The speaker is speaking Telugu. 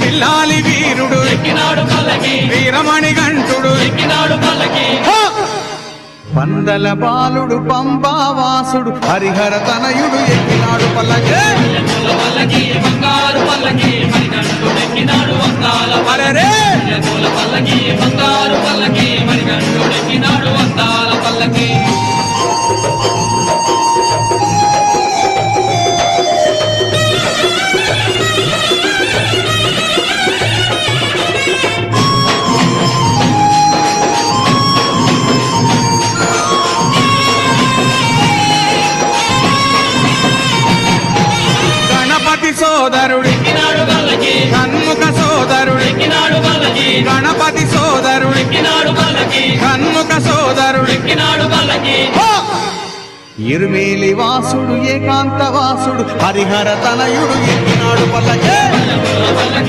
పిల్లాలి వీరుడు ఎక్కినాడు పల్లకి వీరమణి గంటుడు ఎక్కినాడు పల్లకి పందల బాలుడు పంబావాసుడు హరిహర తనయుడు ఎక్కినాడు పల్లకి పూల పల్లకి బంగారు పల్లకి మణికంఠుడు ఎక్కినాడు అందాల అరెరే పూల పల్లకి బంగారు పల్లకి మణికంఠుడు ఎక్కినాడు అందాల పల్లకి గణపతి సోదరుడు ఎక్కినాడు పల్లకి షణ్ముఖ సోదరుడు ఎక్కినాడు పల్లకి గణపతి సోదరుడు ఎక్కినాడు పల్లకి షణ్ముఖ సోదరుడు ఎక్కినాడు పల్లకి ఇరుమేలి వాసుడు ఏకాంత వాసుడు హరిహర తనయుడు ఎక్కినాడు పల్లకి